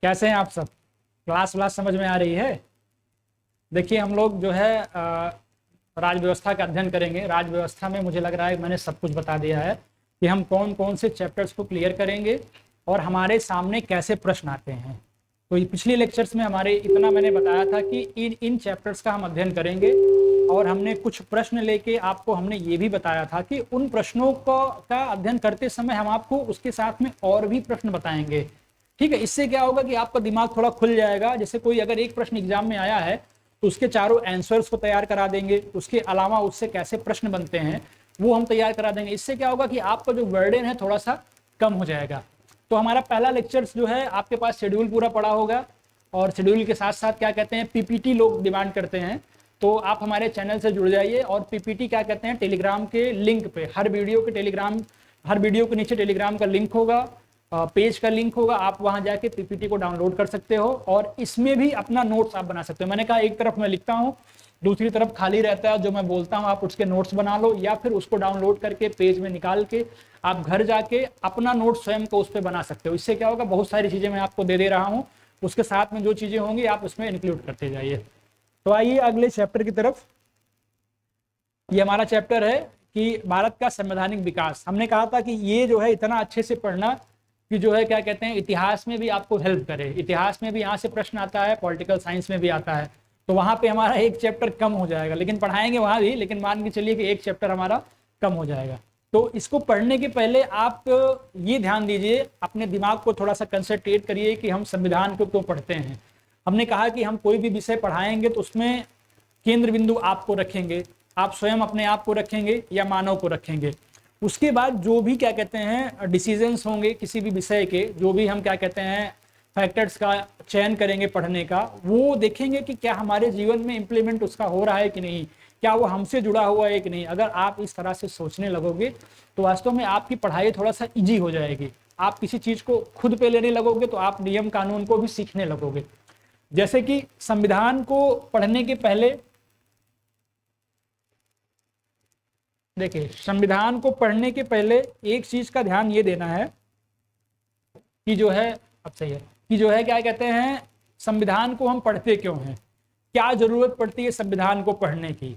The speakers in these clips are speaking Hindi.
कैसे हैं आप सब? क्लास व्लास समझ में आ रही है? देखिए, हम लोग जो है राज व्यवस्था का अध्ययन करेंगे। राज व्यवस्था में मुझे लग रहा है मैंने सब कुछ बता दिया है कि हम कौन कौन से चैप्टर्स को क्लियर करेंगे और हमारे सामने कैसे प्रश्न आते हैं। तो ये पिछले लेक्चर्स में हमारे इतना मैंने बताया था कि इन इन चैप्टर्स का हम अध्ययन करेंगे, और हमने कुछ प्रश्न लेके आपको हमने ये भी बताया था कि उन प्रश्नों का अध्ययन करते समय हम आपको उसके साथ में और भी प्रश्न बताएंगे। ठीक है, इससे क्या होगा कि आपका दिमाग थोड़ा खुल जाएगा। जैसे कोई अगर एक प्रश्न एग्जाम में आया है तो उसके चारों आंसर्स को तैयार करा देंगे, उसके अलावा उससे कैसे प्रश्न बनते हैं वो हम तैयार करा देंगे। इससे क्या होगा कि आपका जो बर्डन है थोड़ा सा कम हो जाएगा। तो हमारा पहला लेक्चर्स जो है आपके पास शेड्यूल पूरा पड़ा होगा, और शेड्यूल के साथ साथ क्या कहते हैं पीपीटी लोग डिमांड करते हैं, तो आप हमारे चैनल से जुड़ जाइए। और पीपीटी क्या कहते हैं, टेलीग्राम के लिंक पे हर वीडियो के नीचे टेलीग्राम का लिंक होगा, पेज का लिंक होगा, आप वहां जाके पीपीटी को डाउनलोड कर सकते हो और इसमें भी अपना नोट्स आप बना सकते हो। मैंने कहा एक तरफ मैं लिखता हूँ, दूसरी तरफ खाली रहता है जो मैं बोलता हूँ, आप उसके नोट्स बना लो या फिर उसको डाउनलोड करके पेज में निकाल के आप घर जाके अपना नोट स्वयं को उस पर बना सकते हो। इससे क्या होगा, बहुत सारी चीजें मैं आपको दे रहा हूँ, उसके साथ में जो चीजें होंगी आप उसमें इंक्लूड करते जाइए। तो आइए अगले चैप्टर की तरफ। ये हमारा चैप्टर है कि भारत का संवैधानिक विकास। हमने कहा था कि ये जो है इतना अच्छे से पढ़ना कि जो है क्या कहते हैं इतिहास में भी आपको हेल्प करे। इतिहास में भी यहाँ से प्रश्न आता है, पॉलिटिकल साइंस में भी आता है, तो वहां पे हमारा एक चैप्टर कम हो जाएगा, लेकिन पढ़ाएंगे वहां भी, लेकिन मान के चलिए कि एक चैप्टर हमारा कम हो जाएगा। तो इसको पढ़ने के पहले आप ये ध्यान दीजिए, अपने दिमाग को थोड़ा सा कंसंट्रेट करिए कि हम संविधान को क्यों पढ़ते हैं। हमने कहा कि हम कोई भी विषय पढ़ाएंगे तो उसमें केंद्र बिंदु आपको रखेंगे, आप स्वयं अपने आप को रखेंगे या मानव को रखेंगे। उसके बाद जो भी क्या कहते हैं डिसीजंस होंगे किसी भी विषय के, जो भी हम क्या कहते हैं फैक्टर्स का चयन करेंगे पढ़ने का, वो देखेंगे कि क्या हमारे जीवन में इंप्लीमेंट उसका हो रहा है कि नहीं, क्या वो हमसे जुड़ा हुआ है कि नहीं। अगर आप इस तरह से सोचने लगोगे तो वास्तव में आपकी पढ़ाई थोड़ा सा इजी हो जाएगी। आप किसी चीज को खुद पे लेने लगोगे तो आप नियम कानून को भी सीखने लगोगे। जैसे कि संविधान को पढ़ने के पहले देखिए, संविधान को पढ़ने के पहले एक चीज का ध्यान ये देना है कि जो है अब सही है कि जो है क्या कहते हैं संविधान को हम पढ़ते क्यों हैं, क्या जरूरत पड़ती है संविधान को पढ़ने की।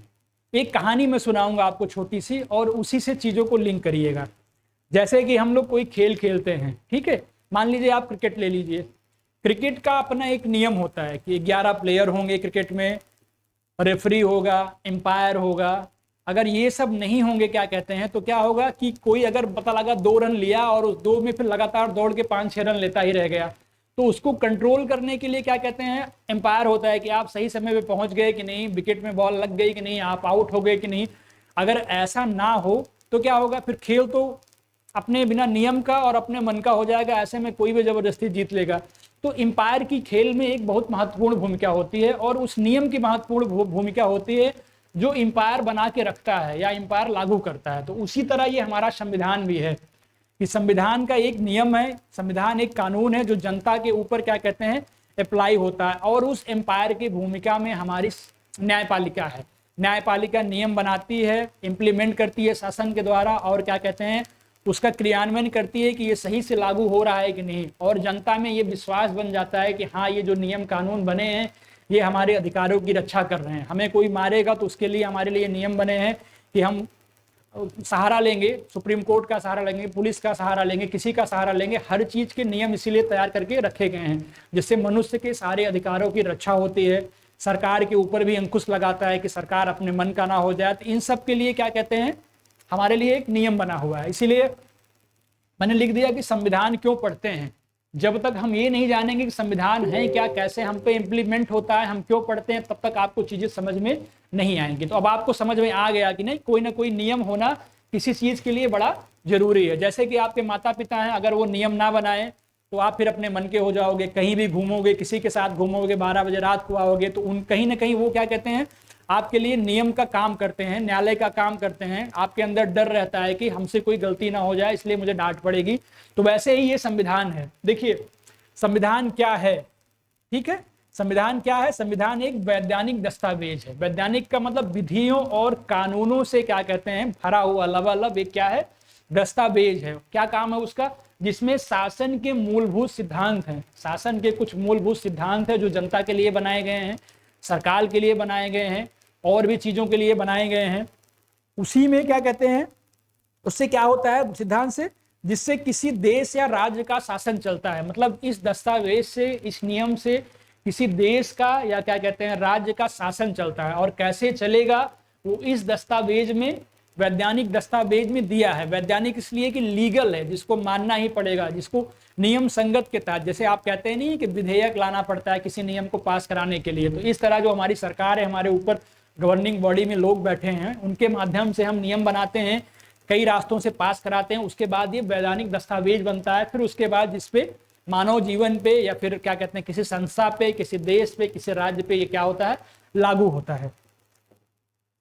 एक कहानी मैं सुनाऊंगा आपको छोटी सी, और उसी से चीजों को लिंक करिएगा। जैसे कि हम लोग कोई खेल खेलते हैं, ठीक है, मान लीजिए आप क्रिकेट ले लीजिए। क्रिकेट का अपना एक नियम होता है कि 11 प्लेयर होंगे क्रिकेट में, रेफरी होगा, एम्पायर होगा। अगर ये सब नहीं होंगे क्या कहते हैं तो क्या होगा कि कोई अगर पता लगा 2 रन लिया और उस 2 में फिर लगातार दौड़ के 5-6 रन लेता ही रह गया, तो उसको कंट्रोल करने के लिए क्या कहते हैं एम्पायर होता है कि आप सही समय पे पहुंच गए कि नहीं, विकेट में बॉल लग गई कि नहीं, आप आउट हो गए कि नहीं। अगर ऐसा ना हो तो क्या होगा, फिर खेल तो अपने बिना नियम का और अपने मन का हो जाएगा, ऐसे में कोई भी जबरदस्ती जीत लेगा। तो एम्पायर की खेल में एक बहुत महत्वपूर्ण भूमिका होती है, और उस नियम की महत्वपूर्ण भूमिका होती है जो एम्पायर बना के रखता है या एम्पायर लागू करता है। तो उसी तरह ये हमारा संविधान भी है कि संविधान का एक नियम है, संविधान एक कानून है जो जनता के ऊपर क्या कहते हैं अप्लाई होता है, और उस एम्पायर की भूमिका में हमारी न्यायपालिका है। न्यायपालिका नियम बनाती है, इंप्लीमेंट करती है शासन के द्वारा, और क्या कहते हैं उसका क्रियान्वयन करती है कि ये सही से लागू हो रहा है कि नहीं, और जनता में ये विश्वास बन जाता है कि हाँ ये जो नियम कानून बने हैं ये हमारे अधिकारों की रक्षा कर रहे हैं। हमें कोई मारेगा तो उसके लिए हमारे लिए नियम बने हैं कि हम सहारा लेंगे, सुप्रीम कोर्ट का सहारा लेंगे, पुलिस का सहारा लेंगे, किसी का सहारा लेंगे। हर चीज के नियम इसीलिए तैयार करके रखे गए हैं जिससे मनुष्य के सारे अधिकारों की रक्षा होती है। सरकार के ऊपर भी अंकुश लगाता है कि सरकार अपने मन का ना हो जाए। तो इन सब के लिए क्या कहते हैं हमारे लिए एक नियम बना हुआ है। इसीलिए मैंने लिख दिया कि संविधान क्यों पढ़ते हैं। जब तक हम ये नहीं जानेंगे कि संविधान है क्या, कैसे हम पे इम्प्लीमेंट होता है, हम क्यों पढ़ते हैं, तब तक आपको चीजें समझ में नहीं आएंगी। तो अब आपको समझ में आ गया कि नहीं, कोई ना कोई नियम होना किसी चीज के लिए बड़ा जरूरी है। जैसे कि आपके माता पिता हैं, अगर वो नियम ना बनाए तो आप फिर अपने मन के हो जाओगे, कहीं भी घूमोगे, किसी के साथ घूमोगे, 12 बजे रात को आओगे, तो उन कहीं ना कहीं वो क्या कहते हैं आपके लिए नियम का काम करते हैं, न्यायालय का काम करते हैं। आपके अंदर डर रहता है कि हमसे कोई गलती ना हो जाए इसलिए मुझे डांट पड़ेगी। तो वैसे ही ये संविधान है। देखिए संविधान क्या है, ठीक है, संविधान क्या है, संविधान एक वैधानिक दस्तावेज है। वैधानिक का मतलब विधियों और कानूनों से क्या कहते हैं भरा हुआ लबालब एक क्या है दस्तावेज है। क्या काम है उसका? जिसमें शासन के मूलभूत सिद्धांत हैं, शासन के कुछ मूलभूत सिद्धांत है जो जनता के लिए बनाए गए हैं, सरकार के लिए बनाए गए हैं, और भी चीजों के लिए बनाए गए हैं। उसी में क्या कहते हैं, उससे क्या होता है सिद्धांत से, जिससे किसी देश या राज्य का शासन चलता है। मतलब इस दस्तावेज से, इस नियम से किसी देश का या क्या कहते हैं राज्य का शासन चलता है। और कैसे चलेगा वो इस दस्तावेज में, वैधानिक दस्तावेज में दिया है। वैधानिक इसलिए कि लीगल है, जिसको मानना ही पड़ेगा, जिसको नियम संगत के तहत, जैसे आप कहते हैं नहीं कि विधेयक लाना पड़ता है किसी नियम को पास कराने के लिए, तो इस तरह जो हमारी सरकार है, हमारे ऊपर गवर्निंग बॉडी में लोग बैठे हैं, उनके माध्यम से हम नियम बनाते हैं, कई रास्तों से पास कराते हैं, उसके बाद ये वैधानिक दस्तावेज बनता है। फिर उसके बाद जिसपे मानव जीवन पे या फिर क्या कहते हैं किसी संस्था पे, किसी देश पे, किसी राज्य पे ये क्या होता है, लागू होता है।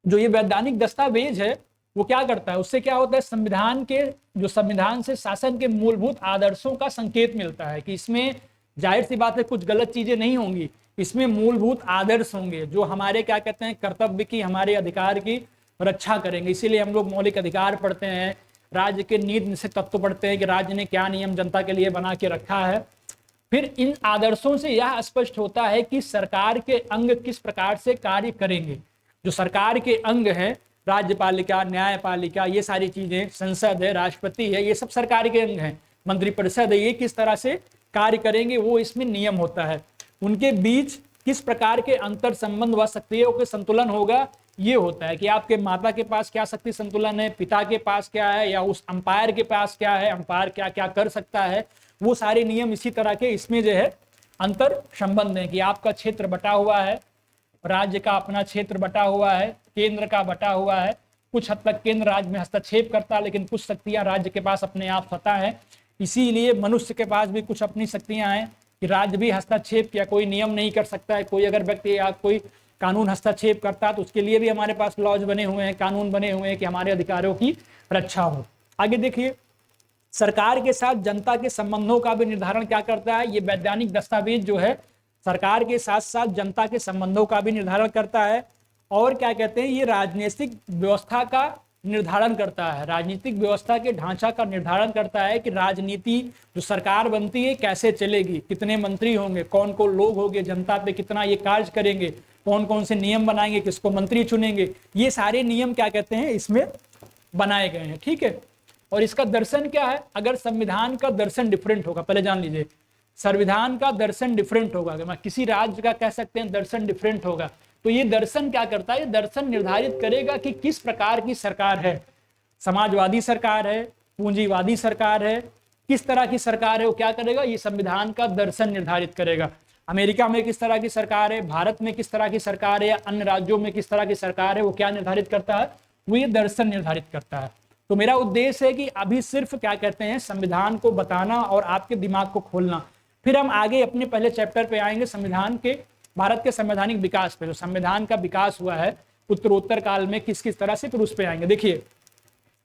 जो ये वैधानिक दस्तावेज है वो क्या करता है, उससे क्या होता है, संविधान के, जो संविधान से शासन के मूलभूत आदर्शों का संकेत मिलता है कि इसमें जाहिर सी बात है कुछ गलत चीजें नहीं होंगी, इसमें मूलभूत आदर्श होंगे जो हमारे क्या कहते हैं कर्तव्य की, हमारे अधिकार की रक्षा करेंगे। इसीलिए हम लोग मौलिक अधिकार पढ़ते हैं, राज्य के नीति निश्चित तत्व पढ़ते हैं कि राज्य ने क्या नियम जनता के लिए बना के रखा है। फिर इन आदर्शों से यह स्पष्ट होता है कि सरकार के अंग किस प्रकार से कार्य करेंगे। जो सरकार के अंग हैं, राज्यपालिका, न्यायपालिका, ये सारी चीजें, संसद है, राष्ट्रपति है, ये सब सरकार के अंग हैं, मंत्रिपरिषद है, ये किस तरह से कार्य करेंगे वो इसमें नियम होता है। उनके बीच किस प्रकार के अंतर संबंध व शक्तियों के संतुलन होगा, ये होता है कि आपके माता के पास क्या शक्ति संतुलन है, पिता के पास क्या है, या उस अंपायर के पास क्या है, अंपायर क्या क्या कर सकता है, वो सारे नियम इसी तरह के इसमें जो है अंतर संबंध है कि आपका क्षेत्र बटा हुआ है, राज्य का अपना क्षेत्र बटा हुआ है, केंद्र का बटा हुआ है। कुछ हद तक केंद्र राज्य में हस्तक्षेप करता है, लेकिन कुछ शक्तियां राज्य के पास अपने आप स्वतः है। इसीलिए मनुष्य के पास भी कुछ अपनी शक्तियां हैं कि राज्य भी हस्तक्षेप या कोई नियम नहीं कर सकता है। कोई अगर व्यक्ति या कोई कानून हस्तक्षेप करता है तो उसके लिए भी हमारे पास लॉज बने हुए हैं, कानून बने हुए हैं कि हमारे अधिकारों की रक्षा हो। आगे देखिए, सरकार के साथ जनता के संबंधों का भी निर्धारण क्या करता है, ये वैधानिक दस्तावेज जो है सरकार के साथ साथ जनता के संबंधों का भी निर्धारण करता है। और क्या कहते हैं, ये राजनीतिक व्यवस्था का निर्धारण करता है, राजनीतिक व्यवस्था के ढांचा का निर्धारण करता है कि राजनीति जो सरकार बनती है कैसे चलेगी, कितने मंत्री होंगे, कौन कौन लोग होंगे, जनता पे कितना ये कार्य करेंगे, कौन कौन से नियम बनाएंगे, किसको मंत्री चुनेंगे, ये सारे नियम क्या कहते हैं इसमें बनाए गए हैं। ठीक है, और इसका दर्शन क्या है, अगर संविधान का दर्शन डिफरेंट होगा, पहले जान लीजिए, संविधान का दर्शन डिफरेंट होगा, अगर किसी राज्य का कह सकते हैं दर्शन डिफरेंट होगा, तो ये दर्शन क्या करता है, ये दर्शन निर्धारित करेगा कि किस प्रकार की सरकार है, समाजवादी सरकार है, पूंजीवादी सरकार है, किस तरह की सरकार है, वो क्या करेगा, ये संविधान का दर्शन निर्धारित करेगा। अमेरिका में किस तरह की सरकार है, भारत में किस तरह की सरकार है, या अन्य राज्यों में किस तरह की सरकार है, वो क्या निर्धारित करता है, वो ये दर्शन निर्धारित करता है। तो मेरा उद्देश्य है कि अभी सिर्फ क्या कहते हैं संविधान को बताना और आपके दिमाग को खोलना, फिर हम आगे अपने पहले चैप्टर पे आएंगे संविधान के, भारत के संवैधानिक विकास पे, जो संविधान का विकास हुआ है उत्तरोत्तर काल में किस किस तरह से, फिर उस पे आएंगे। देखिए,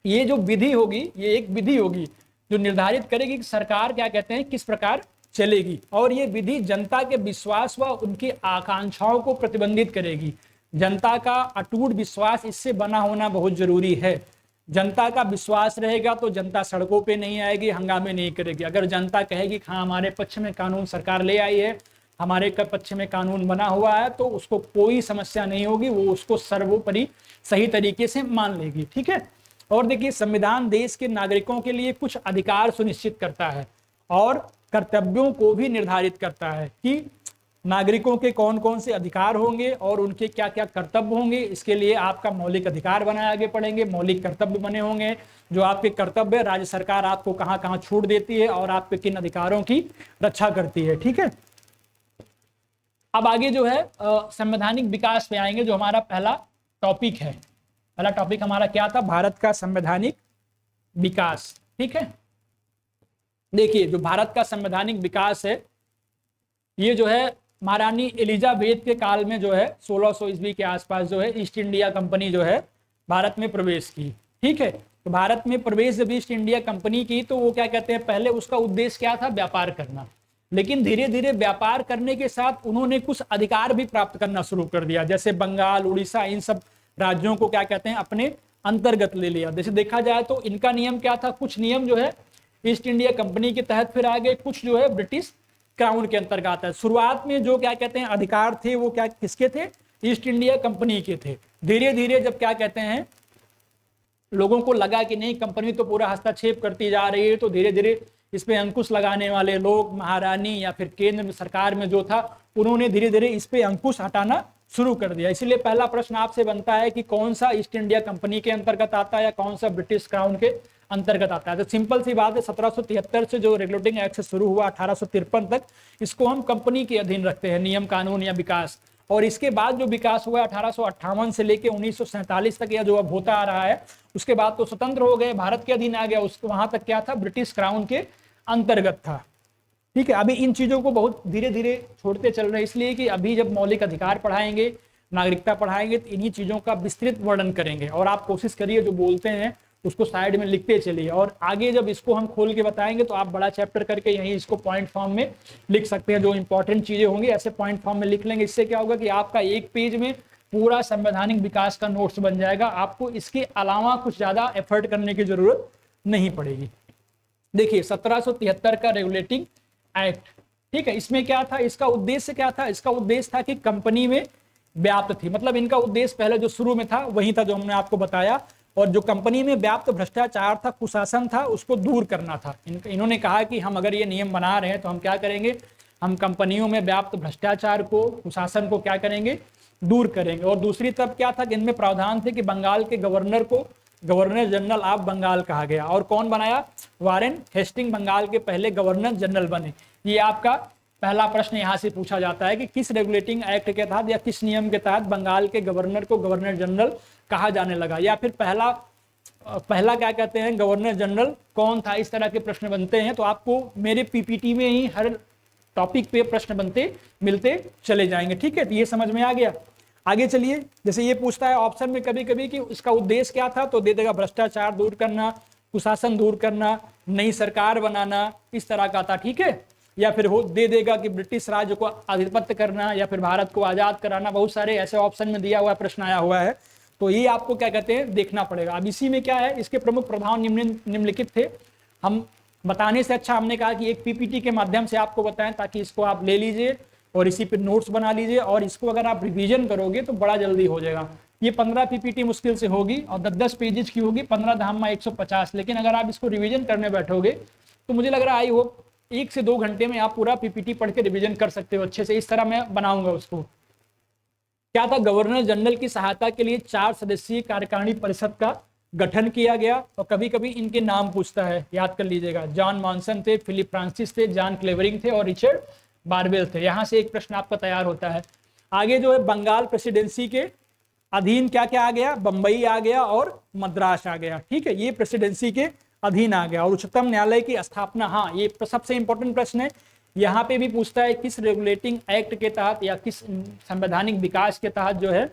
ये जो विधि होगी, ये एक विधि होगी जो निर्धारित करेगी कि सरकार क्या कहते हैं किस प्रकार चलेगी, और ये विधि जनता के विश्वास व उनकी आकांक्षाओं को प्रतिबंधित करेगी। जनता का अटूट विश्वास इससे बना होना बहुत जरूरी है। जनता का विश्वास रहेगा तो जनता सड़कों पे नहीं आएगी, हंगामे नहीं करेगी। अगर जनता कहेगी हाँ हमारे पक्ष में कानून सरकार ले आई है, हमारे पक्ष में कानून बना हुआ है, तो उसको कोई समस्या नहीं होगी, वो उसको सर्वोपरि सही तरीके से मान लेगी। ठीक है, और देखिए, संविधान देश के नागरिकों के लिए कुछ अधिकार सुनिश्चित करता है और कर्तव्यों को भी निर्धारित करता है कि नागरिकों के कौन कौन से अधिकार होंगे और उनके क्या क्या कर्तव्य होंगे। इसके लिए आपका मौलिक अधिकार बनाए आगे पढ़ेंगे, मौलिक कर्तव्य बने होंगे। जो आपके कर्तव्य, राज्य सरकार आपको कहाँ कहाँ छूट देती है और आपके किन अधिकारों की रक्षा करती है। ठीक है, अब आगे जो है संवैधानिक विकास पे आएंगे, जो हमारा पहला टॉपिक है। पहला टॉपिक हमारा क्या था, भारत का संवैधानिक विकास। ठीक है, देखिए, जो भारत का संवैधानिक विकास है, ये जो है महारानी एलिजाबेथ के काल में जो है 1600 ईस्वी के आसपास जो है ईस्ट इंडिया कंपनी जो है भारत में प्रवेश की। ठीक है, तो भारत में प्रवेश जब ईस्ट इंडिया कंपनी की, तो वो क्या कहते हैं, पहले उसका उद्देश्य क्या था, व्यापार करना। लेकिन धीरे धीरे व्यापार करने के साथ उन्होंने कुछ अधिकार भी प्राप्त करना शुरू कर दिया, जैसे बंगाल, उड़ीसा, इन सब राज्यों को क्या कहते हैं अपने अंतर्गत ले लिया। जैसे देखा जाए तो इनका नियम क्या था, कुछ नियम जो है ईस्ट इंडिया कंपनी के तहत फिर आ गए, कुछ जो है ब्रिटिश क्राउन के अंतर्गत है। शुरुआत में जो क्या कहते हैं अधिकार थे वो क्या किसके थे, ईस्ट इंडिया कंपनी के थे। धीरे धीरे जब क्या कहते हैं लोगों को लगा कि नहीं कंपनी तो पूरा हस्तक्षेप करती जा रही है, तो धीरे धीरे इस पे अंकुश लगाने वाले लोग महारानी या फिर केंद्र सरकार में जो था उन्होंने धीरे धीरे इस पे अंकुश हटाना शुरू कर दिया। इसलिए पहला प्रश्न आपसे बनता है कि कौन सा ईस्ट इंडिया कंपनी के अंतर्गत आता है या कौन सा ब्रिटिश क्राउन के अंतर्गत आता है। तो सिंपल सी बात है, 1773 से जो रेगुलेटिंग एक्ट से शुरू हुआ 1853 तक, इसको हम कंपनी के अधीन रखते हैं, नियम कानून या विकास। और इसके बाद जो विकास हुआ 1858 से लेके 1947 तक, या जो अब होता आ रहा है, उसके बाद तो स्वतंत्र हो गए, भारत के अधीन आ गया, उसको वहां तक क्या था, ब्रिटिश क्राउन के अंतर्गत था। ठीक है, अभी इन चीजों को बहुत धीरे धीरे छोड़ते चल रहे हैं, इसलिए कि अभी जब मौलिक अधिकार पढ़ाएंगे, नागरिकता पढ़ाएंगे, तो इन्हीं चीजों का विस्तृत वर्णन करेंगे। और आप कोशिश करिए जो बोलते हैं उसको साइड में लिखते चलिए, और आगे जब इसको हम खोल के बताएंगे तो आप बड़ा चैप्टर करके यहीं इसको पॉइंट फॉर्म में लिख सकते हैं। जो इंपॉर्टेंट चीजें होंगी ऐसे पॉइंट फॉर्म में लिख लेंगे। इससे क्या होगा कि आपका एक पेज में पूरा संवैधानिक विकास का नोट्स बन जाएगा, आपको इसके अलावा कुछ ज्यादा एफर्ट करने की जरूरत नहीं पड़ेगी। देखिए 1773 का रेगुलेटिंग एक्ट, ठीक है, इसमें क्या था, इसका उद्देश्य क्या था, इसका उद्देश्य था कि कंपनी में व्याप्त थी, मतलब इनका उद्देश्य पहले जो शुरू में था वही था जो हमने आपको बताया, और जो कंपनी में व्याप्त भ्रष्टाचार था, कुशासन था, उसको दूर करना था। इन्होंने कहा कि हम अगर ये नियम बना रहे हैं तो हम क्या करेंगे, हम कंपनियों में व्याप्त भ्रष्टाचार को, कुशासन को क्या करेंगे, दूर करेंगे। और दूसरी तरफ क्या था कि इनमें प्रावधान थे कि बंगाल के गवर्नर को गवर्नर जनरल ऑफ बंगाल कहा गया। और कौन बनाया, वारेन हेस्टिंग बंगाल के पहले गवर्नर जनरल बने। ये आपका पहला प्रश्न यहां से पूछा जाता है कि किस रेगुलेटिंग एक्ट के तहत या किस नियम के तहत बंगाल के गवर्नर को गवर्नर जनरल कहा जाने लगा, या फिर पहला क्या कहते हैं गवर्नर जनरल कौन था। इस तरह के प्रश्न बनते हैं। तो आपको मेरे पीपीटी में ही हर टॉपिक पे प्रश्न बनते मिलते चले जाएंगे। ठीक है, तो ये समझ में आ गया। आगे चलिए, जैसे ये पूछता है ऑप्शन में कभी कभी कि इसका उद्देश्य क्या था, तो दे देगा भ्रष्टाचार दूर करना, कुशासन दूर करना, नई सरकार बनाना, इस तरह का था। ठीक है, या फिर दे देगा कि ब्रिटिश राज्य को आधिपत्य करना, या फिर भारत को आजाद कराना। बहुत सारे ऐसे ऑप्शन में दिया हुआ प्रश्न आया हुआ है, तो ये आपको क्या कहते हैं देखना पड़ेगा। अब इसी में क्या है, इसके प्रमुख प्रभाव निम्नलिखित थे। हम बताने से अच्छा हमने कहा कि एक पीपीटी के माध्यम से आपको बताएं, ताकि इसको आप ले लीजिए और इसी पे नोट्स बना लीजिए, और इसको अगर आप रिवीजन करोगे तो बड़ा जल्दी हो जाएगा। ये 15 पीपीटी मुश्किल से होगी और 10-10 पेजेस की होगी, 15 धामा 150। लेकिन अगर आप इसको रिवीजन करने बैठोगे तो मुझे लग रहा है आई होप 1 से 2 घंटे में आप पूरा पीपीटी पढ़ के रिवीजन कर सकते हो अच्छे से। इस तरह मैं बनाऊंगा उसको। क्या था, गवर्नर जनरल की सहायता के लिए 4 सदस्यीय कार्यकारिणी परिषद का गठन किया गया। और कभी कभी इनके नाम पूछता है, याद कर लीजिएगा, जॉन मॉनसन थे, फिलिप फ्रांसिस थे, जॉन क्लेवरिंग थे और रिचर्ड बारवेल थे। यहां से एक प्रश्न आपका तैयार होता है। आगे जो है बंगाल प्रेसिडेंसी के अधीन क्या क्या आ गया, बंबई आ गया और मद्रास आ गया। ठीक है, ये प्रेसिडेंसी के अधीन आ गया। और उच्चतम न्यायालय की स्थापना, हाँ ये सबसे इंपॉर्टेंट प्रश्न है, यहाँ पे भी पूछता है किस रेगुलेटिंग एक्ट के तहत या किस संवैधानिक विकास के तहत जो है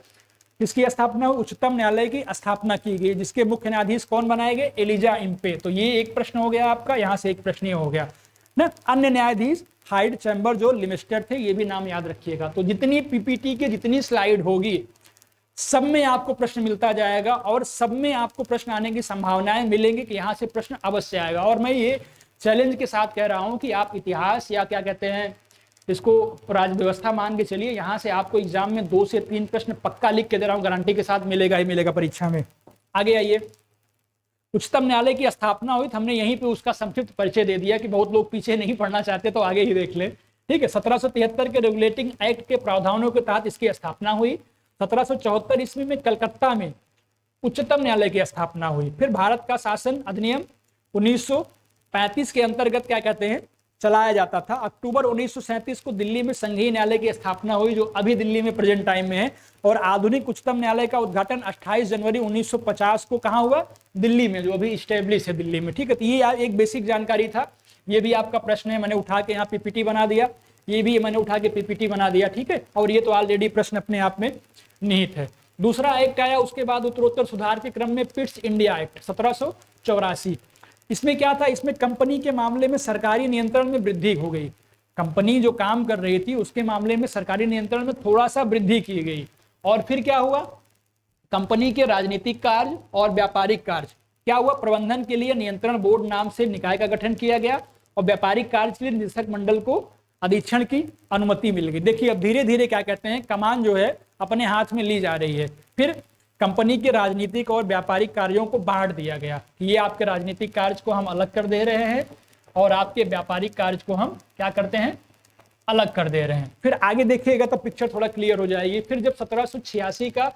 किसकी स्थापना, उच्चतम न्यायालय की स्थापना की गई, जिसके मुख्य न्यायाधीश कौन बनाए गए, एलिजा इम्पे। तो ये एक प्रश्न हो गया आपका, यहाँ से एक प्रश्न हो गया ना। अन्य न्यायाधीश हाइड चैम्बर जो लिमिस्टर थे, ये भी नाम याद रखिएगा। तो जितनी पीपीटी की जितनी स्लाइड होगी सब में आपको प्रश्न मिलता जाएगा, और सब में आपको प्रश्न आने की संभावनाएं मिलेंगी कि यहाँ से प्रश्न अवश्य आएगा। और मैं ये चैलेंज के साथ कह रहा हूं कि आप इतिहास या क्या कहते हैं इसको राज्य व्यवस्था मान के चलिए, यहाँ से आपको एग्जाम में 2 से 3 प्रश्न पक्का लिख के दे रहा हूँ, गारंटी के साथ मिलेगा ही मिलेगा परीक्षा में। आगे आइए, उच्चतम न्यायालय की स्थापना हुई, तो हमने यहीं पे उसका संक्षिप्त परिचय दे दिया कि बहुत लोग पीछे नहीं पढ़ना चाहते तो आगे ही देख ले। ठीक है, 1773 के रेगुलेटिंग एक्ट के प्रावधानों के तहत इसकी स्थापना हुई। 1774 ईस्वी में कलकत्ता में उच्चतम न्यायालय की स्थापना हुई। फिर भारत का शासन अधिनियम 1935 के अंतर्गत क्या कहते हैं चलाया जाता था। अक्टूबर 1937 को दिल्ली में संघीय न्यायालय की स्थापना हुई, जो अभी दिल्ली में प्रेजेंट टाइम में है। और आधुनिक उच्चतम न्यायालय का उद्घाटन 28 जनवरी 1950 को कहां हुआ, दिल्ली में, जो अभी स्टेब्लिश है दिल्ली में। ठीक है, तो ये एक बेसिक जानकारी था। ये भी आपका प्रश्न है, मैंने उठा के यहाँ पीपीटी बना दिया, ये भी मैंने उठा के पीपीटी बना दिया। ठीक है, और ये तो ऑलरेडी प्रश्न अपने आप में निहित है। दूसरा एक्ट आया उसके बाद उत्तरोत्तर सुधार के क्रम में, पिट्स इंडिया एक्ट 1784। इसमें क्या था, इसमें कंपनी के मामले में सरकारी नियंत्रण में वृद्धि हो गई। कंपनी जो काम कर रही थी उसके मामले में सरकारी नियंत्रण में थोड़ा सा वृद्धि की गई। और फिर क्या हुआ, कंपनी के राजनीतिक कार्य और व्यापारिक कार्य क्या हुआ, प्रबंधन के लिए नियंत्रण बोर्ड नाम से निकाय का गठन किया गया और व्यापारिक कार्य के लिए निदेशक मंडल को अधीक्षण की अनुमति मिल गई। देखिए अब धीरे धीरे क्या कहते हैं, कमान जो है अपने हाथ में ली जा रही है। फिर कंपनी के राजनीतिक और व्यापारिक कार्यों को बांट दिया गया कि ये आपके राजनीतिक कार्य को हम अलग कर दे रहे हैं और आपके व्यापारिक कार्य को हम क्या करते हैं, अलग कर दे रहे हैं। फिर आगे देखिएगा तो पिक्चर थोड़ा क्लियर हो जाएगी। फिर जब 1786 का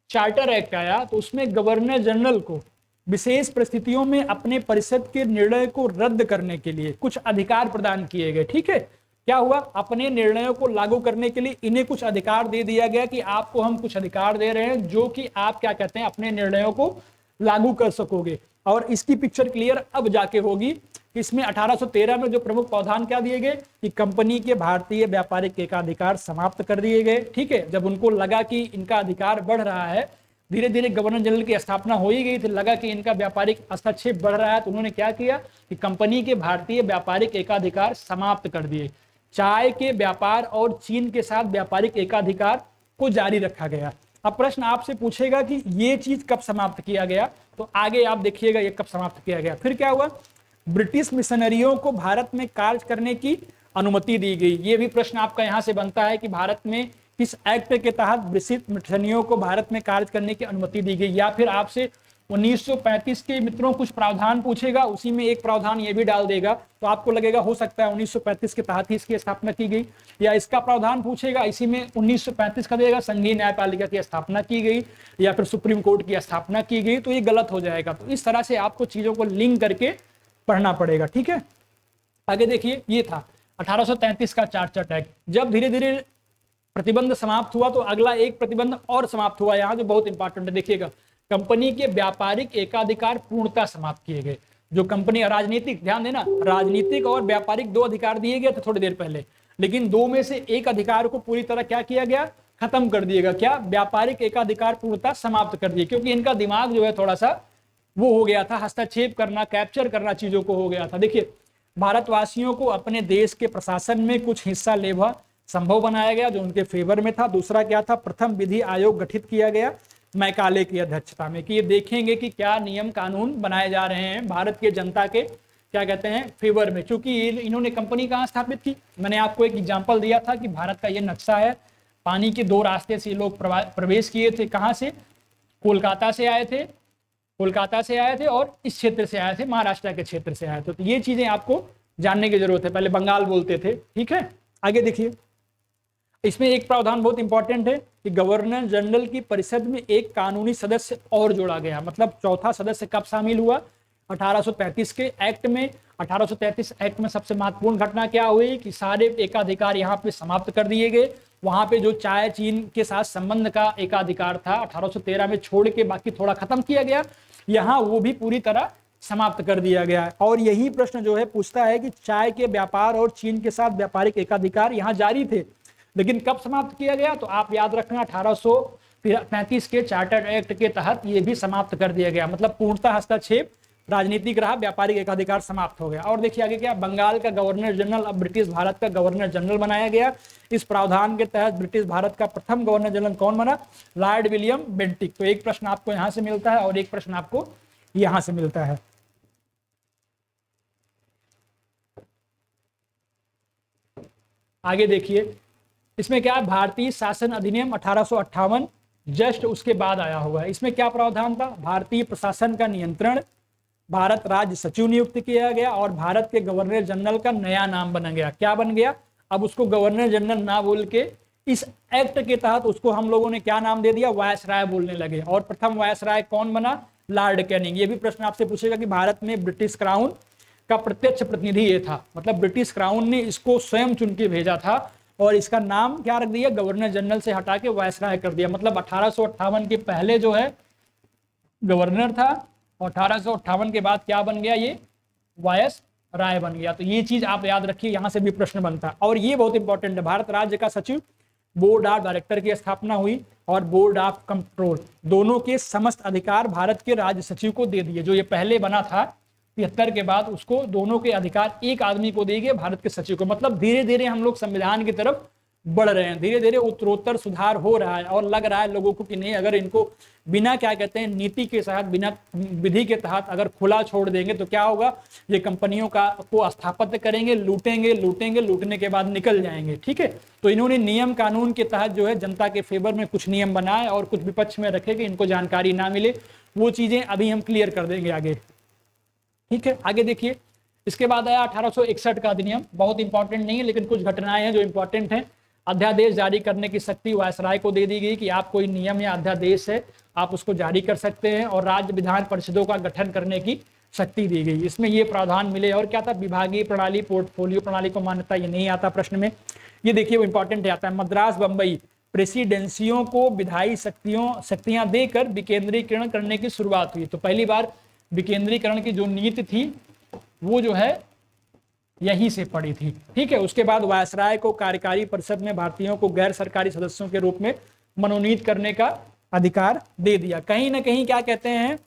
चार्टर एक्ट आया तो उसमें गवर्नर जनरल को विशेष परिस्थितियों में अपने परिषद के निर्णय को रद्द करने के लिए कुछ अधिकार प्रदान किए गए। ठीक है, क्या हुआ, अपने निर्णयों को लागू करने के लिए इन्हें कुछ अधिकार दे दिया गया कि आपको हम कुछ अधिकार दे रहे हैं जो कि आप क्या कहते हैं अपने निर्णयों को लागू कर सकोगे। और इसकी पिक्चर क्लियर अब जाके होगी। इसमें 1813 में जो प्रमुख प्रावधान क्या दिए गए कि कंपनी के भारतीय व्यापारिक एकाधिकार समाप्त कर दिए गए। ठीक है, जब उनको लगा कि इनका अधिकार बढ़ रहा है, धीरे धीरे गवर्नर जनरल की स्थापना हो ही गई थी, लगा कि इनका व्यापारिक हस्तक्षेप बढ़ रहा है, तो उन्होंने क्या किया कि कंपनी के भारतीय व्यापारिक एकाधिकार समाप्त कर दिए। चाय के व्यापार और चीन के साथ व्यापारिक एकाधिकार को जारी रखा गया। अब प्रश्न आपसे पूछेगा कि ये चीज कब समाप्त किया गया, तो आगे आप देखिएगा ये कब समाप्त किया गया। फिर क्या हुआ, ब्रिटिश मिशनरियों को भारत में कार्य करने की अनुमति दी गई। ये भी प्रश्न आपका यहां से बनता है कि भारत में किस एक्ट के तहत ब्रिटिश मिशनरियों को भारत में कार्य करने की अनुमति दी गई, या फिर आपसे 1935 के मित्रों कुछ प्रावधान पूछेगा, उसी में एक प्रावधान ये भी डाल देगा, तो आपको लगेगा हो सकता है 1935 के तहत ही इसकी स्थापना की गई। या इसका प्रावधान पूछेगा, इसी में 1935 का देगा संघीय न्यायपालिका की स्थापना की गई या फिर सुप्रीम कोर्ट की स्थापना की गई, तो ये गलत हो जाएगा। तो इस तरह से आपको चीजों को लिंक करके पढ़ना पड़ेगा। ठीक है, आगे देखिए, ये था 1833 का चार्टर एक्ट। जब धीरे धीरे प्रतिबंध समाप्त हुआ तो अगला एक प्रतिबंध और समाप्त हुआ यहाँ, जो बहुत इंपॉर्टेंट है। देखिएगा, कंपनी के व्यापारिक एकाधिकार पूर्णतः समाप्त किए गए। जो कंपनी राजनीतिक, ध्यान देना, राजनीतिक और व्यापारिक दो अधिकार दिए गए थे थोड़ी देर पहले, लेकिन दो में से एक अधिकार को पूरी तरह क्या किया गया, खत्म कर दिएगा। क्या, व्यापारिक एकाधिकार पूर्णतः समाप्त कर दिए, क्योंकि इनका दिमाग जो है थोड़ा सा वो हो गया था, हस्तक्षेप करना, कैप्चर करना चीजों को हो गया था। देखिए, भारतवासियों को अपने देश के प्रशासन में कुछ हिस्सा लेना संभव बनाया गया, जो उनके फेवर में था। दूसरा क्या था, प्रथम विधि आयोग गठित किया गया मैकाले की अध्यक्षता में, कि ये देखेंगे कि क्या नियम कानून बनाए जा रहे हैं भारत के जनता के क्या कहते हैं फेवर में। क्योंकि इन्होंने कंपनी कहाँ स्थापित की, मैंने आपको एक एग्जांपल दिया था कि भारत का ये नक्शा है, पानी के दो रास्ते से लोग प्रवेश किए थे। कहाँ से, कोलकाता से आए थे, कोलकाता से आए थे और इस क्षेत्र से आए थे, महाराष्ट्र के क्षेत्र से आए थे। तो ये चीजें आपको जानने की जरूरत है, पहले बंगाल बोलते थे। ठीक है, आगे देखिए, इसमें एक प्रावधान बहुत इंपॉर्टेंट है कि गवर्नर जनरल की परिषद में एक कानूनी सदस्य और जोड़ा गया। मतलब चौथा सदस्य कब शामिल हुआ, 1833 के एक्ट में। 1833 एक्ट में सबसे महत्वपूर्ण घटना क्या हुई कि सारे एकाधिकार यहाँ पे समाप्त कर दिए गए। वहां पे जो चाय चीन के साथ संबंध का एकाधिकार था 1813 में छोड़ के बाकी थोड़ा खत्म किया गया, यहाँ वो भी पूरी तरह समाप्त कर दिया गया है। और यही प्रश्न जो है पूछता है कि चाय के व्यापार और चीन के साथ व्यापारिक एकाधिकार यहाँ जारी थे, लेकिन कब समाप्त किया गया, तो आप याद रखना 1835 के चार्टर एक्ट के तहत ये भी समाप्त कर दिया गया। मतलब पूर्णतः हस्तक्षेप राजनीतिक रहा, व्यापारिक एकाधिकार समाप्त हो गया। और देखिए आगे क्या, बंगाल का गवर्नर जनरल अब ब्रिटिश भारत का गवर्नर जनरल बनाया गया। इस प्रावधान के तहत ब्रिटिश भारत का प्रथम गवर्नर जनरल कौन बना, लॉर्ड विलियम बेंटिक। तो एक प्रश्न आपको यहां से मिलता है और एक प्रश्न आपको यहां से मिलता है। आगे देखिए, इसमें क्या है, भारतीय शासन अधिनियम 1858 जस्ट उसके बाद आया हुआ है। इसमें क्या प्रावधान था, भारतीय प्रशासन का नियंत्रण भारत राज्य सचिव नियुक्त किया गया और भारत के गवर्नर जनरल का नया नाम बन गया। क्या बन गया, अब उसको गवर्नर जनरल ना बोल के इस एक्ट के तहत उसको हम लोगों ने क्या नाम दे दिया, वायसराय बोलने लगे। और प्रथम वायसराय कौन बना, लॉर्ड कैनिंग। ये भी प्रश्न आपसे पूछेगा कि भारत में ब्रिटिश क्राउन का प्रत्यक्ष प्रतिनिधि ये था, मतलब ब्रिटिश क्राउन ने इसको स्वयं चुन के भेजा था और इसका नाम क्या रख दिया, गवर्नर जनरल से हटा के वायसराय कर दिया। मतलब 1858 के पहले जो है गवर्नर था और 1858 के बाद क्या बन गया, ये वायसराय बन गया। तो ये चीज आप याद रखिए, यहां से भी प्रश्न बनता है। और ये बहुत इंपॉर्टेंट है, भारत राज्य का सचिव, बोर्ड ऑफ डायरेक्टर की स्थापना हुई और बोर्ड ऑफ कंट्रोल, दोनों के समस्त अधिकार भारत के राज्य सचिव को दे दिए। जो ये पहले बना था 73 के बाद, उसको दोनों के अधिकार एक आदमी को दिए गए, भारत के सचिव को। मतलब धीरे धीरे हम लोग संविधान की तरफ बढ़ रहे हैं, धीरे धीरे उत्तरोत्तर सुधार हो रहा है और लग रहा है लोगों को कि नहीं, अगर इनको बिना क्या कहते हैं नीति के तहत, बिना विधि के तहत अगर खुला छोड़ देंगे तो क्या होगा, ये कंपनियों का को स्थापित करेंगे, लूटेंगे, लूटने के बाद निकल जाएंगे। ठीक है, तो इन्होंने नियम कानून के तहत जो है जनता के फेवर में कुछ नियम बनाए और कुछ विपक्ष में रखे कि इनको जानकारी ना मिले, वो चीजें अभी हम क्लियर कर देंगे आगे। ठीक है, आगे देखिए, इसके बाद आया 1861 का अधिनियम, बहुत इंपॉर्टेंट नहीं है लेकिन कुछ घटनाएं हैं जो इंपॉर्टेंट हैं। अध्यादेश जारी करने की शक्ति वायसराय को दे दी गई कि आप कोई नियम या अध्यादेश है आप उसको जारी कर सकते हैं, और राज्य विधान परिषदों का गठन करने की शक्ति दी गई। इसमें ये प्रावधान मिले, और क्या था, विभागीय प्रणाली, पोर्टफोलियो प्रणाली को मान्यता, ये नहीं आता प्रश्न में। ये देखिए वो इंपॉर्टेंट आता है, मद्रास बंबई प्रेसिडेंसियों को विधायी शक्तियां देकर विकेंद्रीकरण करने की शुरुआत हुई। तो पहली बार विकेंद्रीकरण की जो नीति थी वो जो है यहीं से पड़ी थी। ठीक है, उसके बाद वायसराय को कार्यकारी परिषद में भारतीयों को गैर सरकारी सदस्यों के रूप में मनोनीत करने का अधिकार दे दिया। कहीं ना कहीं क्या कहते हैं,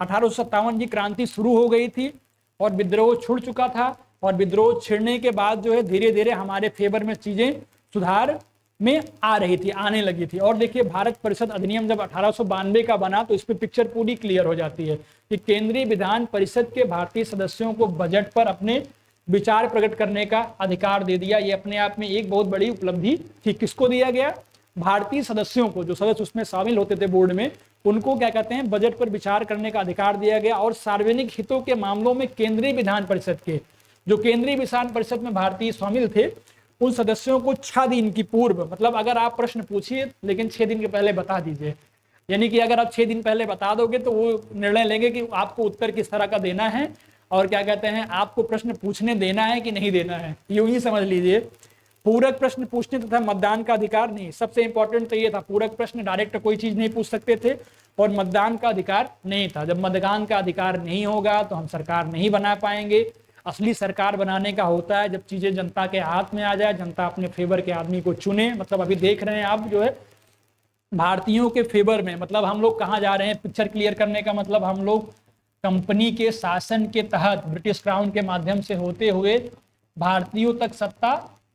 1857 की क्रांति शुरू हो गई थी और विद्रोह छुड़ चुका था, और विद्रोह छिड़ने के बाद जो है धीरे धीरे हमारे फेवर में चीजें सुधार में आ रही थी, आने लगी थी। और देखिए भारत परिषद अधिनियम जब 1892 का बना तो इस पे पिक्चर पूरी क्लियर हो जाती है कि केंद्रीय विधान परिषद के भारतीय सदस्यों को बजट पर अपने विचार प्रकट करने का अधिकार दे दिया। ये अपने आप में एक बहुत बड़ी उपलब्धि थी। किसको दिया गया, भारतीय सदस्यों को, जो सदस्य उसमें शामिल होते थे बोर्ड में, उनको क्या कहते हैं बजट पर विचार करने का अधिकार दिया गया। और सार्वजनिक हितों के मामलों में केंद्रीय विधान परिषद के, जो केंद्रीय विधान परिषद में भारतीय शामिल थे, उन सदस्यों को 6 दिन की पूर्व, मतलब अगर आप प्रश्न पूछिए लेकिन 6 दिन के पहले बता दीजिए, यानी कि अगर आप 6 दिन पहले बता दोगे तो वो निर्णय लेंगे कि आपको उत्तर किस तरह का देना है और क्या कहते हैं आपको प्रश्न पूछने देना है कि नहीं देना है। यूं ही समझ लीजिए, पूरक प्रश्न पूछने तथा मतदान का अधिकार नहीं। सबसे इंपॉर्टेंट तो ये था, पूरक प्रश्न डायरेक्ट कोई चीज नहीं पूछ सकते थे, और मतदान का अधिकार नहीं था। जब मतदान का अधिकार नहीं होगा तो हम सरकार नहीं बना पाएंगे। असली सरकार बनाने का होता है जब चीजें जनता के हाथ में आ जाए, जनता अपने फेवर के आदमी को चुने। मतलब अभी देख रहे हैं आप जो है भारतीयों के फेवर में, मतलब हम लोग कहाँ जा रहे हैं, पिक्चर क्लियर करने का मतलब हम लोग कंपनी के शासन के तहत ब्रिटिश क्राउन के माध्यम से होते हुए भारतीयों तक सत्ता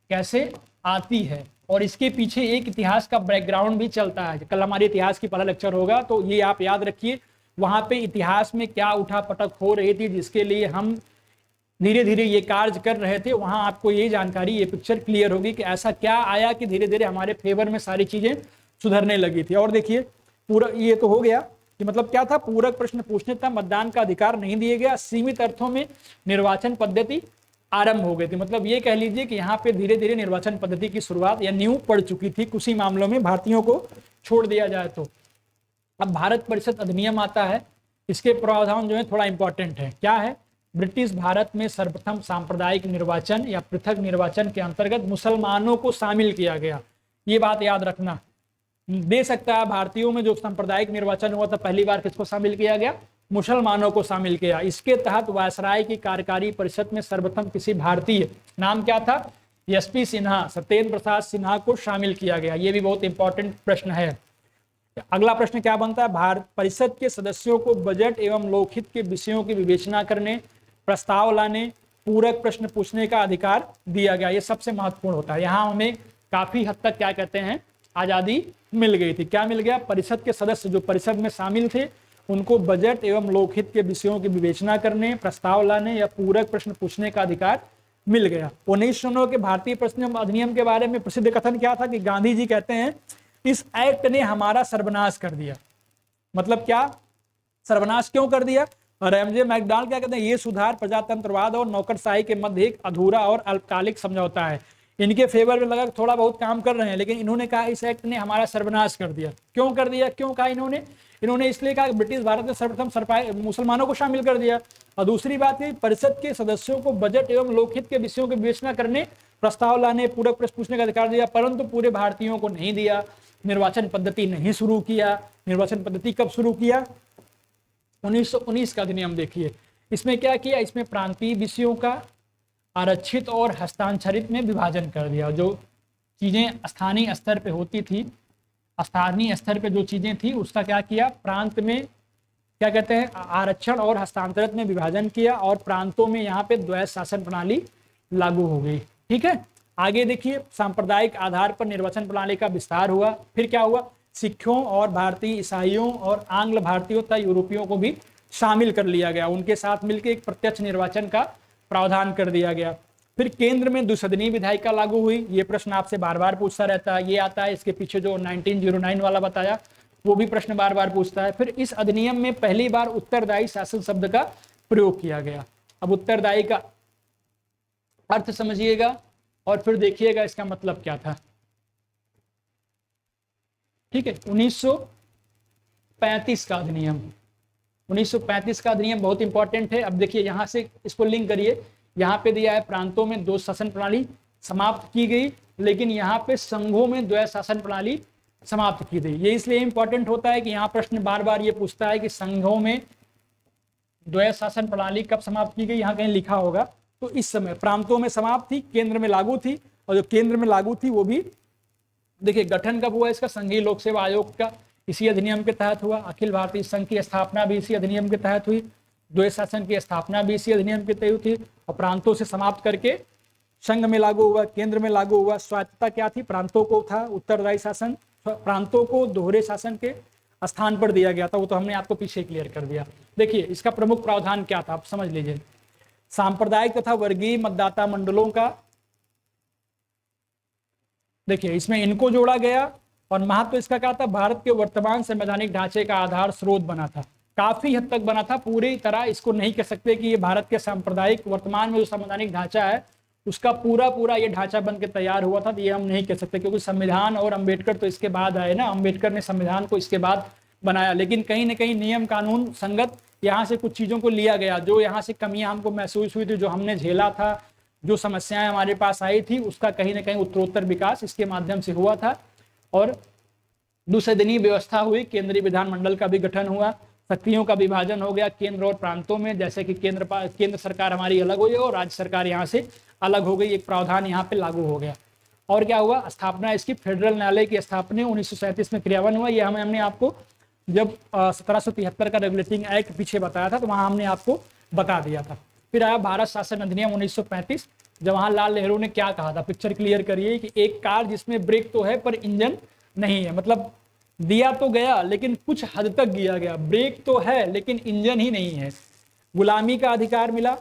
कैसे आती है। और इसके पीछे एक इतिहास का बैकग्राउंड भी चलता है। कल हमारे इतिहास की पहला लेक्चर होगा तो ये आप याद रखिए, वहां पे इतिहास में क्या उठापटक हो रही थी जिसके लिए हम धीरे धीरे ये कार्य कर रहे थे, वहां आपको ये जानकारी, ये पिक्चर क्लियर होगी कि ऐसा क्या आया कि धीरे धीरे हमारे फेवर में सारी चीजें सुधरने लगी थी। और देखिए पूरा ये तो हो गया कि मतलब क्या था, पूरक प्रश्न पूछने था, मतदान का अधिकार नहीं दिया गया, सीमित अर्थों में निर्वाचन पद्धति आरंभ हो गई थी। मतलब ये कह लीजिए कि यहाँ पे धीरे धीरे निर्वाचन पद्धति की शुरुआत या नींव पड़ चुकी थी, कुछ ही मामलों में भारतीयों को छोड़ दिया जाए तो। अब भारत परिषद अधिनियम आता है, इसके प्रावधान जो है थोड़ा इंपॉर्टेंट है। क्या है, ब्रिटिश भारत में सर्वप्रथम सांप्रदायिक निर्वाचन या पृथक निर्वाचन के अंतर्गत मुसलमानों को शामिल किया गया। ये बात याद रखना, दे सकता है भारतीयों में जो सांप्रदायिक निर्वाचन हुआ था पहली बार किसको शामिल किया गया, मुसलमानों को शामिल किया। इसके तहत वायसराय की कार्यकारी परिषद में सर्वप्रथम किसी भारतीय, नाम क्या था, एसपी सिन्हा, सत्येंद्र प्रसाद सिन्हा को शामिल किया गया। ये भी बहुत इंपॉर्टेंट प्रश्न है। अगला प्रश्न क्या बनता है, भारत परिषद के सदस्यों को बजट एवं लोकहित के विषयों की विवेचना करने, प्रस्ताव लाने, पूरक प्रश्न पूछने का अधिकार दिया गया। ये सबसे महत्वपूर्ण होता है। यहाँ हमें काफी हद तक क्या कहते हैं आजादी मिल गई थी। क्या मिल गया, परिषद के सदस्य जो परिषद में शामिल थे उनको बजट एवं लोकहित के विषयों की विवेचना करने, प्रस्ताव लाने या पूरक प्रश्न पूछने का अधिकार मिल गया। 1909 के भारतीय प्रश्न अधिनियम के बारे में प्रसिद्ध कथन क्या था कि गांधी जी कहते हैं इस एक्ट ने हमारा सर्वनाश कर दिया। मतलब क्या, सर्वनाश क्यों कर दिया, रैमजे मैकडॉनल्ड क्या कहते हैं, ये सुधार प्रजातंत्रवाद और नौकरशाही के मध्य एक अधूरा और अल्पकालिक समझौता है। इनके फेवर में लगा थोड़ा बहुत काम कर रहे हैं, लेकिन इन्होंने कहा इस एक्ट ने हमारा सर्वनाश कर दिया। क्यों कर दिया, क्यों कहा इन्होंने इसलिए कहा ब्रिटिश भारत ने सर्वप्रथम मुसलमानों को शामिल कर दिया। और दूसरी बात है परिषद के सदस्यों को बजट एवं लोकहित के विषयों की विवेचना करने, प्रस्ताव लाने, पूरक प्रश्न पूछने का अधिकार दिया, परंतु पूरे भारतीयों को नहीं दिया। निर्वाचन पद्धति नहीं शुरू किया। निर्वाचन पद्धति कब शुरू किया, 1919 का अधिनियम देखिए। इसमें क्या किया, इसमें प्रांतीय विषयों का आरक्षित और हस्तांतरित में विभाजन कर दिया। जो चीजें स्थानीय स्तर पे होती थी, स्थानीय स्तर पे जो चीजें थी उसका क्या किया, प्रांत में क्या कहते हैं आरक्षण और हस्तांतरित में विभाजन किया, और प्रांतों में यहाँ पे द्वैध शासन प्रणाली लागू हो गई। ठीक है, आगे देखिए, सांप्रदायिक आधार पर निर्वाचन प्रणाली का विस्तार हुआ। फिर क्या हुआ, सिखों और भारतीय ईसाइयों और आंग्ल भारतीयों तथा यूरोपियों को भी शामिल कर लिया गया, उनके साथ मिलकर एक प्रत्यक्ष निर्वाचन का प्रावधान कर दिया गया। फिर केंद्र में द्विसदनीय विधायिका लागू हुई। ये प्रश्न आपसे बार बार पूछता रहता है, ये आता है इसके पीछे जो 1909 वाला बताया, वो भी प्रश्न बार बार पूछता है। फिर इस अधिनियम में पहली बार उत्तरदायी शासन शब्द का प्रयोग किया गया। अब उत्तरदायी का अर्थ समझिएगा और फिर देखिएगा इसका मतलब क्या था। ठीक है, 1935 का अधिनियम, 1935 का अधिनियम बहुत इंपॉर्टेंट है। अब देखिए यहां से इसको लिंक करिए, यहां पे दिया है प्रांतों में दो शासन प्रणाली समाप्त की गई, लेकिन यहाँ पे संघों में द्वै शासन प्रणाली समाप्त की गई। ये इसलिए इंपॉर्टेंट होता है कि यहाँ प्रश्न बार बार ये पूछता है कि संघों में द्वै शासन प्रणाली कब समाप्त की गई, यहाँ कहीं लिखा होगा। तो इस समय प्रांतों में समाप्त थी, केंद्र में लागू थी, और जो केंद्र में लागू थी वो भी देखिए गठन कब हुआ इसका, संघीय लोक सेवा आयोग का इसी अधिनियम के तहत हुआ। अखिल भारतीय संघ की स्थापना भी इसी अधिनियम के तहत हुई। द्वै शासन की स्थापना भी इसी अधिनियम के तहत हुई, और प्रांतों से समाप्त करके संघ में लागू हुआ, केंद्र में लागू हुआ। स्वायत्तता क्या थी, प्रांतों को था उत्तरदायी शासन, प्रांतों को दोहरे शासन के स्थान पर दिया गया था, वो तो हमने आपको पीछे क्लियर कर दिया। देखिए इसका प्रमुख प्रावधान क्या था, आप समझ लीजिए। सांप्रदायिक तथा वर्गीय मतदाता मंडलों का, देखिए इसमें इनको जोड़ा गया, और महत्व इसका क्या था, भारत के वर्तमान संवैधानिक ढांचे का आधार स्रोत बना था। काफी हद तक बना था, पूरी तरह इसको नहीं कह सकते कि ये भारत के सांप्रदायिक वर्तमान में जो संवैधानिक ढांचा है उसका पूरा ये ढांचा बन के तैयार हुआ था, तो ये हम नहीं कह सकते, क्योंकि संविधान और अंबेडकर तो इसके बाद आए ना, अंबेडकर ने संविधान को इसके बाद बनाया। लेकिन कहीं ना कहीं नियम कानून संगत यहाँ से कुछ चीजों को लिया गया, जो यहाँ से कमियां हमको महसूस हुई थी, जो हमने झेला था, जो समस्याएं हमारे पास आई थी, उसका कहीं ना कहीं उत्तरोत्तर विकास इसके माध्यम से हुआ था। और द्विसदनीय व्यवस्था हुई, केंद्रीय विधानमंडल का भी गठन हुआ, शक्तियों का विभाजन हो गया केंद्र और प्रांतों में, जैसे कि केंद्र सरकार हमारी अलग हो गई और राज्य सरकार यहाँ से अलग हो गई, एक प्रावधान यहाँ पे लागू हो गया। और क्या हुआ, स्थापना इसकी फेडरल न्यायालय की स्थापना 1937 में क्रियान्वयन हुआ। ये हमने आपको जब 1773 का रेगुलेटिंग एक्ट पीछे बताया था, तो वहां हमने आपको बता दिया था। फिर आया भारत शासन अधिनियम 1935, जवाहरलाल नेहरू ने क्या कहा था, पिक्चर क्लियर करिए, कि एक कार जिसमें ब्रेक तो है पर इंजन नहीं है, मतलब दिया तो गया लेकिन कुछ हद तक दिया गया, ब्रेक तो है लेकिन इंजन ही नहीं है। गुलामी का अधिकार मिला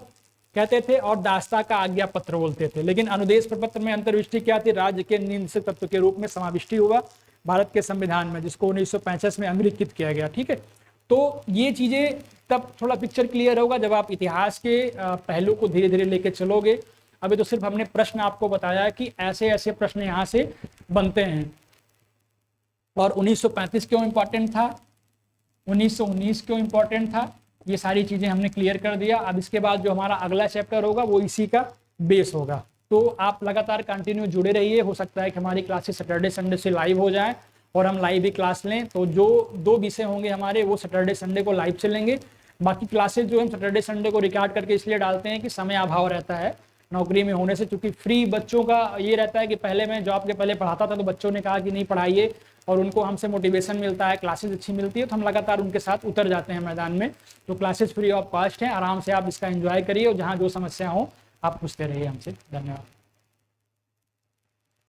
कहते थे, और दास्ता का आज्ञा पत्र बोलते थे। लेकिन अनुदेश प्रपत्र में अंतर्विष्टि क्या थी, राज्य के निम्नलिखित तत्व के रूप में समाविष्टि हुआ भारत के संविधान में, जिसको 1965 में अंगीकृत किया गया। ठीक है, तो ये चीजें तब थोड़ा पिक्चर क्लियर होगा जब आप इतिहास के पहलू को धीरे धीरे लेके चलोगे। अभी तो सिर्फ हमने प्रश्न आपको बताया कि ऐसे ऐसे प्रश्न यहाँ से बनते हैं। और 1935 क्यों इंपॉर्टेंट था, 1919 क्यों इंपॉर्टेंट था, ये सारी चीजें हमने क्लियर कर दिया। अब इसके बाद जो हमारा अगला चैप्टर होगा वो इसी का बेस होगा, तो आप लगातार कंटिन्यू जुड़े रहिए। हो सकता है कि हमारी क्लासेस सैटरडे संडे से लाइव हो जाएं और हम लाइव ही क्लास लें, तो जो 2 विषय होंगे हमारे वो सैटरडे संडे को लाइव चलेंगे। बाकी क्लासेस जो हम सैटरडे संडे को रिकॉर्ड करके इसलिए डालते हैं कि समय अभाव रहता है नौकरी में होने से, क्योंकि फ्री बच्चों का ये रहता है कि पहले मैं जॉब के पहले पढ़ाता था तो बच्चों ने कहा कि नहीं पढ़ाइए, और उनको हमसे मोटिवेशन मिलता है, क्लासेस अच्छी मिलती है, तो हम लगातार उनके साथ उतर जाते हैं मैदान में। तो क्लासेस फ्री ऑफ कॉस्ट हैं, आराम से आप इसका एंजॉय करिए, और जहाँ जो समस्या हो आप पूछते रहिए हमसे। धन्यवाद।